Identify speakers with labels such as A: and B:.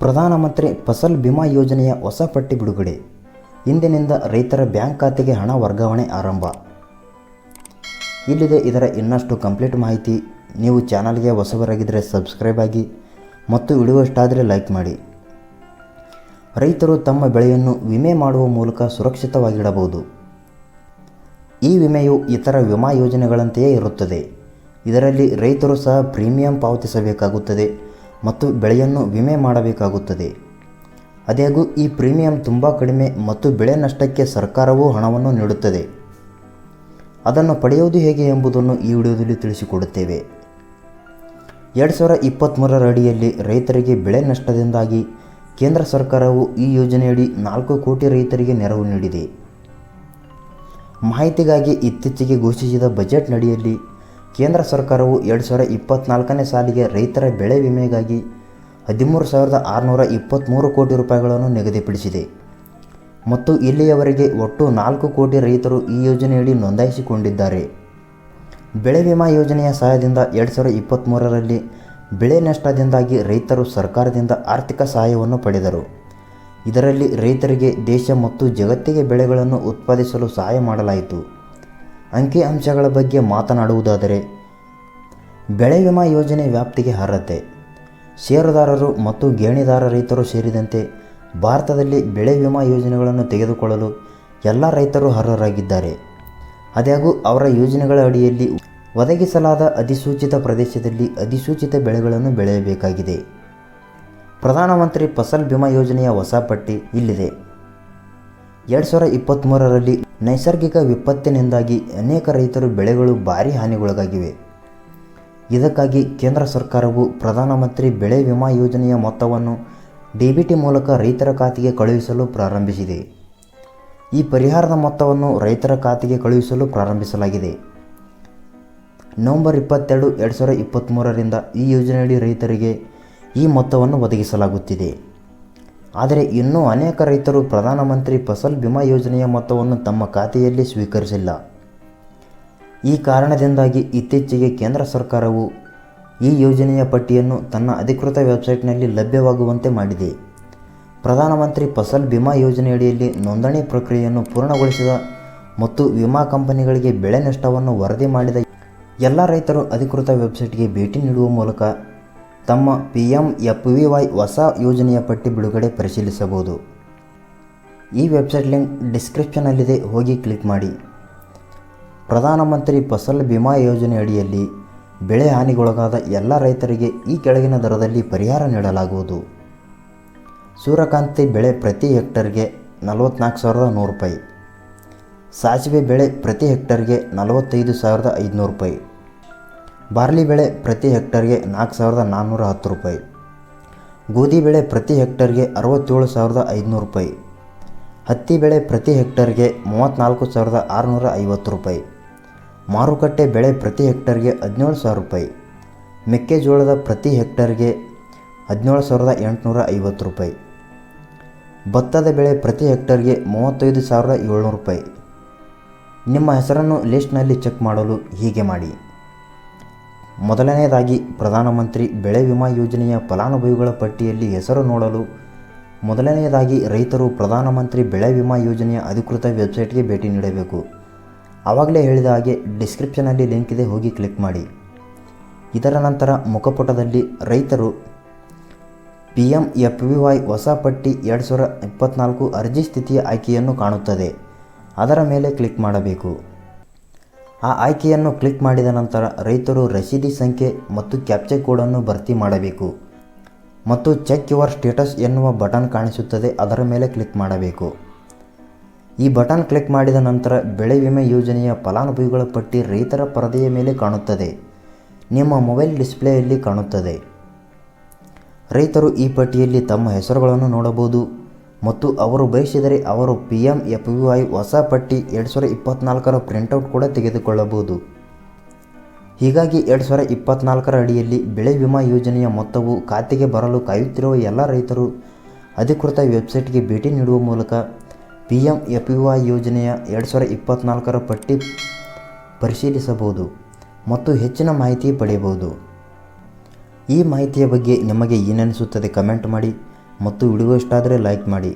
A: ಪ್ರಧಾನಮಂತ್ರಿ ಫಸಲ್ ಬಿಮಾ ಯೋಜನೆಯ ಹೊಸ ಪಟ್ಟಿ ಬಿಡುಗಡೆ. ಇಂದಿನಿಂದ ರೈತರ ಬ್ಯಾಂಕ್ ಖಾತೆಗೆ ಹಣ ವರ್ಗಾವಣೆ ಆರಂಭ. ಇಲ್ಲಿದೆ ಇದರ ಇನ್ನಷ್ಟು ಕಂಪ್ಲೀಟ್ ಮಾಹಿತಿ. ನೀವು ಚಾನಲ್ಗೆ ಹೊಸಬರಾಗಿದ್ದರೆ ಸಬ್ಸ್ಕ್ರೈಬ್ ಆಗಿ ಮತ್ತು ವಿಡಿಯೋ ಇಷ್ಟ ಆದರೆ ಲೈಕ್ ಮಾಡಿ. ರೈತರು ತಮ್ಮ ಬೆಳೆಯನ್ನು ವಿಮೆ ಮಾಡುವ ಮೂಲಕ ಸುರಕ್ಷಿತವಾಗಿಡಬಹುದು. ಈ ವಿಮೆಯು ಇತರ ವಿಮಾ ಯೋಜನೆಗಳಂತೆಯೇ ಇರುತ್ತದೆ. ಇದರಲ್ಲಿ ರೈತರು ಸಹ ಪ್ರೀಮಿಯಂ ಪಾವತಿಸಬೇಕಾಗುತ್ತದೆ ಮತ್ತು ಬೆಳೆಯನ್ನು ವಿಮೆ ಮಾಡಬೇಕಾಗುತ್ತದೆ. ಆದಾಗ್ಯೂ ಈ ಪ್ರೀಮಿಯಂ ತುಂಬ ಕಡಿಮೆ ಮತ್ತು ಬೆಳೆ ನಷ್ಟಕ್ಕೆ ಸರ್ಕಾರವು ಹಣವನ್ನು ನೀಡುತ್ತದೆ. ಅದನ್ನು ಪಡೆಯುವುದು ಹೇಗೆ ಎಂಬುದನ್ನು ಈ ವಿಡಿಯೋದಲ್ಲಿ ತಿಳಿಸಿಕೊಡುತ್ತೇವೆ. 2023ರ ಅಡಿಯಲ್ಲಿ ರೈತರಿಗೆ ಬೆಳೆ ನಷ್ಟದಿಂದಾಗಿ ಕೇಂದ್ರ ಸರ್ಕಾರವು ಈ ಯೋಜನೆಯಡಿ 4 ಕೋಟಿ ರೈತರಿಗೆ ನೆರವು ನೀಡಿದೆ. ಮಾಹಿತಿಗಾಗಿ ಇತ್ತೀಚೆಗೆ ಘೋಷಿಸಿದ ಬಜೆಟ್ನಡಿಯಲ್ಲಿ ಕೇಂದ್ರ ಸರ್ಕಾರವು 2024ನೇ ಸಾಲಿಗೆ ರೈತರ ಬೆಳೆ ವಿಮೆಗಾಗಿ 13,623 ಕೋಟಿ ರೂಪಾಯಿಗಳನ್ನು ನಿಗದಿಪಡಿಸಿದೆ ಮತ್ತು ಇಲ್ಲಿಯವರೆಗೆ ಒಟ್ಟು 4 ಕೋಟಿ ರೈತರು ಈ ಯೋಜನೆಯಡಿ ನೋಂದಾಯಿಸಿಕೊಂಡಿದ್ದಾರೆ. ಬೆಳೆ ವಿಮಾ ಯೋಜನೆಯ ಸಹಾಯದಿಂದ 2023ರಲ್ಲಿ ಬೆಳೆ ನಷ್ಟದಿಂದಾಗಿ ರೈತರು ಸರ್ಕಾರದಿಂದ ಆರ್ಥಿಕ ಸಹಾಯವನ್ನು ಪಡೆದರು. ಇದರಲ್ಲಿ ರೈತರಿಗೆ ದೇಶ ಮತ್ತು ಜಗತ್ತಿಗೆ ಬೆಳೆಗಳನ್ನು ಉತ್ಪಾದಿಸಲು ಸಹಾಯ ಮಾಡಲಾಯಿತು. ಅಂಕಿಅಂಶಗಳ ಬಗ್ಗೆ ಮಾತನಾಡುವುದಾದರೆ, ಬೆಳೆ ವಿಮಾ ಯೋಜನೆ ವ್ಯಾಪ್ತಿಗೆ ಅರ್ಹತೆ. ಷೇರುದಾರರು ಮತ್ತು ಗೇಣಿದಾರ ರೈತರು ಸೇರಿದಂತೆ ಭಾರತದಲ್ಲಿ ಬೆಳೆ ವಿಮಾ ಯೋಜನೆಗಳನ್ನು ತೆಗೆದುಕೊಳ್ಳಲು ಎಲ್ಲ ರೈತರು ಅರ್ಹರಾಗಿದ್ದಾರೆ. ಆದಾಗ್ಯೂ ಅವರ ಯೋಜನೆಗಳ ಅಡಿಯಲ್ಲಿ ಒದಗಿಸಲಾದ ಅಧಿಸೂಚಿತ ಪ್ರದೇಶದಲ್ಲಿ ಅಧಿಸೂಚಿತ ಬೆಳೆಗಳನ್ನು ಬೆಳೆಯಬೇಕಾಗಿದೆ. ಪ್ರಧಾನಮಂತ್ರಿ ಫಸಲ್ ಬಿಮಾ ಯೋಜನೆಯ ಹೊಸ ಪಟ್ಟಿ ಇಲ್ಲಿದೆ. 2023ರಲ್ಲಿ ನೈಸರ್ಗಿಕ ವಿಪತ್ತಿನಿಂದಾಗಿ ಅನೇಕ ರೈತರ ಬೆಳೆಗಳು ಭಾರೀ ಹಾನಿಗೊಳಗಾಗಿವೆ. ಇದಕ್ಕಾಗಿ ಕೇಂದ್ರ ಸರ್ಕಾರವು ಪ್ರಧಾನಮಂತ್ರಿ ಬೆಳೆ ವಿಮಾ ಯೋಜನೆಯ ಮೊತ್ತವನ್ನು ಡಿಬಿಟಿ ಮೂಲಕ ರೈತರ ಖಾತೆಗೆ ಕಳುಹಿಸಲು ಪ್ರಾರಂಭಿಸಿದೆ. ಈ ಪರಿಹಾರದ ಮೊತ್ತವನ್ನು ರೈತರ ಖಾತೆಗೆ ಕಳುಹಿಸಲು ಪ್ರಾರಂಭಿಸಲಾಗಿದೆ. ನವೆಂಬರ್ 22, 2023ರಿಂದ ಈ ಯೋಜನೆಯಡಿ ರೈತರಿಗೆ ಈ ಮೊತ್ತವನ್ನು ಒದಗಿಸಲಾಗುತ್ತಿದೆ. ಆದರೆ ಇನ್ನೂ ಅನೇಕ ರೈತರು ಪ್ರಧಾನಮಂತ್ರಿ ಫಸಲ್ ಬಿಮಾ ಯೋಜನೆಯ ಮೊತ್ತವನ್ನು ತಮ್ಮ ಖಾತೆಯಲ್ಲಿ ಸ್ವೀಕರಿಸಿಲ್ಲ. ಈ ಕಾರಣದಿಂದಾಗಿ ಇತ್ತೀಚೆಗೆ ಕೇಂದ್ರ ಸರ್ಕಾರವು ಈ ಯೋಜನೆಯ ಪಟ್ಟಿಯನ್ನು ತನ್ನ ಅಧಿಕೃತ ವೆಬ್ಸೈಟ್ನಲ್ಲಿ ಲಭ್ಯವಾಗುವಂತೆ ಮಾಡಿದೆ. ಪ್ರಧಾನಮಂತ್ರಿ ಫಸಲ್ ಬಿಮಾ ಯೋಜನೆಯಡಿಯಲ್ಲಿ ನೋಂದಣಿ ಪ್ರಕ್ರಿಯೆಯನ್ನು ಪೂರ್ಣಗೊಳಿಸಿದ ಮತ್ತು ವಿಮಾ ಕಂಪನಿಗಳಿಗೆ ಬೆಳೆ ನಷ್ಟವನ್ನು ವರದಿ ಮಾಡಿದ ಎಲ್ಲ ರೈತರು ಅಧಿಕೃತ ವೆಬ್ಸೈಟ್ಗೆ ಭೇಟಿ ನೀಡುವ ಮೂಲಕ ತಮ್ಮ PMFBY ಹೊಸ ಯೋಜನೆಯ ಪಟ್ಟಿ ಬಿಡುಗಡೆ ಪರಿಶೀಲಿಸಬಹುದು. ಈ ವೆಬ್ಸೈಟ್ ಲಿಂಕ್ ಡಿಸ್ಕ್ರಿಪ್ಷನ್ನಲ್ಲಿದೆ, ಹೋಗಿ ಕ್ಲಿಕ್ ಮಾಡಿ. ಪ್ರಧಾನಮಂತ್ರಿ ಫಸಲ್ ಬಿಮಾ ಯೋಜನೆ ಅಡಿಯಲ್ಲಿ ಬೆಳೆ ಹಾನಿಗೊಳಗಾದ ಎಲ್ಲ ರೈತರಿಗೆ ಈ ಕೆಳಗಿನ ದರದಲ್ಲಿ ಪರಿಹಾರ ನೀಡಲಾಗುವುದು. ಸೂರ್ಯಕಾಂತಿ ಬೆಳೆ ಪ್ರತಿ ಹೆಕ್ಟರ್ಗೆ 44,100 ರೂಪಾಯಿ. ಸಾಸಿವೆ ಬೆಳೆ ಪ್ರತಿ ಹೆಕ್ಟರ್ಗೆ 45,500 ರೂಪಾಯಿ. ಬಾರ್ಲಿ ಬೆಳೆ ಪ್ರತಿ ಹೆಕ್ಟರ್ಗೆ 4,410 ರೂಪಾಯಿ. ಗೋಧಿ ಬೆಳೆ ಪ್ರತಿ ಹೆಕ್ಟರ್ಗೆ 67,500 ರೂಪಾಯಿ. ಹತ್ತಿ ಬೆಳೆ ಪ್ರತಿ ಹೆಕ್ಟರ್ಗೆ 34,650 ರೂಪಾಯಿ. ಮಾರುಕಟ್ಟೆ ಬೆಳೆ ಪ್ರತಿ ಹೆಕ್ಟರ್ಗೆ 17,000 ರೂಪಾಯಿ. ಮೆಕ್ಕೆಜೋಳದ ಪ್ರತಿ ಹೆಕ್ಟರ್ಗೆ 17,850 ರೂಪಾಯಿ. ಭತ್ತದ ಬೆಳೆ ಪ್ರತಿ ಹೆಕ್ಟರ್ಗೆ 35,700 ರೂಪಾಯಿ. ನಿಮ್ಮ ಹೆಸರನ್ನು ಲಿಸ್ಟ್ನಲ್ಲಿ ಚೆಕ್ ಮಾಡಲು ಹೀಗೆ ಮಾಡಿ. ಮೊದಲನೆಯದಾಗಿ, ಪ್ರಧಾನಮಂತ್ರಿ ಬೆಳೆ ವಿಮಾ ಯೋಜನೆಯ ಫಲಾನುಭವಿಗಳ ಪಟ್ಟಿಯಲ್ಲಿ ಹೆಸರು ನೋಡಲು ಮೊದಲನೆಯದಾಗಿ ರೈತರು ಪ್ರಧಾನಮಂತ್ರಿ ಬೆಳೆ ವಿಮಾ ಯೋಜನೆಯ ಅಧಿಕೃತ ವೆಬ್ಸೈಟ್ಗೆ ಭೇಟಿ ನೀಡಬೇಕು. ಆವಾಗಲೇ ಹೇಳಿದ ಹಾಗೆ ಡಿಸ್ಕ್ರಿಪ್ಷನಲ್ಲಿ ಲಿಂಕ್ ಇದೆ, ಹೋಗಿ ಕ್ಲಿಕ್ ಮಾಡಿ. ಇದರ ನಂತರ ಮುಖಪುಟದಲ್ಲಿ ರೈತರು PMFBY ಹೊಸ ಪಟ್ಟಿ 2024 ಅರ್ಜಿ ಸ್ಥಿತಿಯ ಆಯ್ಕೆಯನ್ನು ಕಾಣುತ್ತದೆ. ಅದರ ಮೇಲೆ ಕ್ಲಿಕ್ ಮಾಡಬೇಕು. ಆ ಆಯ್ಕೆಯನ್ನು ಕ್ಲಿಕ್ ಮಾಡಿದ ನಂತರ ರೈತರು ರಸೀದಿ ಸಂಖ್ಯೆ ಮತ್ತು ಕ್ಯಾಪ್ಚಾ ಕೋಡನ್ನು ಭರ್ತಿ ಮಾಡಬೇಕು ಮತ್ತು ಚೆಕ್ ಯುವರ್ ಸ್ಟೇಟಸ್ ಎನ್ನುವ ಬಟನ್ ಕಾಣಿಸುತ್ತದೆ, ಅದರ ಮೇಲೆ ಕ್ಲಿಕ್ ಮಾಡಬೇಕು. ಈ ಬಟನ್ ಕ್ಲಿಕ್ ಮಾಡಿದ ನಂತರ ಬೆಳೆ ವಿಮೆ ಯೋಜನೆಯ ಫಲಾನುಭವಿಗಳ ಪಟ್ಟಿ ರೈತರ ಪರದೆಯ ಮೇಲೆ ಕಾಣುತ್ತದೆ, ನಿಮ್ಮ ಮೊಬೈಲ್ ಡಿಸ್ಪ್ಲೇಯಲ್ಲಿ ಕಾಣುತ್ತದೆ. ರೈತರು ಈ ಪಟ್ಟಿಯಲ್ಲಿ ತಮ್ಮ ಹೆಸರುಗಳನ್ನು ನೋಡಬಹುದು ಮತ್ತು ಅವರು ಬಯಸಿದರೆ ಅವರು PMFBY ಹೊಸ ಪಟ್ಟಿ 2024ರ ಪ್ರಿಂಟೌಟ್ ಕೂಡ ತೆಗೆದುಕೊಳ್ಳಬಹುದು. ಹೀಗಾಗಿ 2024ರ ಅಡಿಯಲ್ಲಿ ಬೆಳೆ ವಿಮಾ ಯೋಜನೆಯ ಮೊತ್ತವು ಖಾತೆಗೆ ಬರಲು ಕಾಯುತ್ತಿರುವ ಎಲ್ಲ ರೈತರು ಅಧಿಕೃತ ವೆಬ್ಸೈಟ್ಗೆ ಭೇಟಿ ನೀಡುವ ಮೂಲಕ PMFBY ಯೋಜನೆಯ 2024ರ ಪಟ್ಟಿ ಪರಿಶೀಲಿಸಬಹುದು ಮತ್ತು ಹೆಚ್ಚಿನ ಮಾಹಿತಿ ಪಡೆಯಬಹುದು. ಈ ಮಾಹಿತಿಯ ಬಗ್ಗೆ ನಿಮಗೆ ಏನೆನಿಸುತ್ತದೆ ಕಮೆಂಟ್ ಮಾಡಿ. ಮತ್ತು ವಿಡಿಯೋ ಇಷ್ಟ ಆದರೆ ಲೈಕ್ ಮಾಡಿ.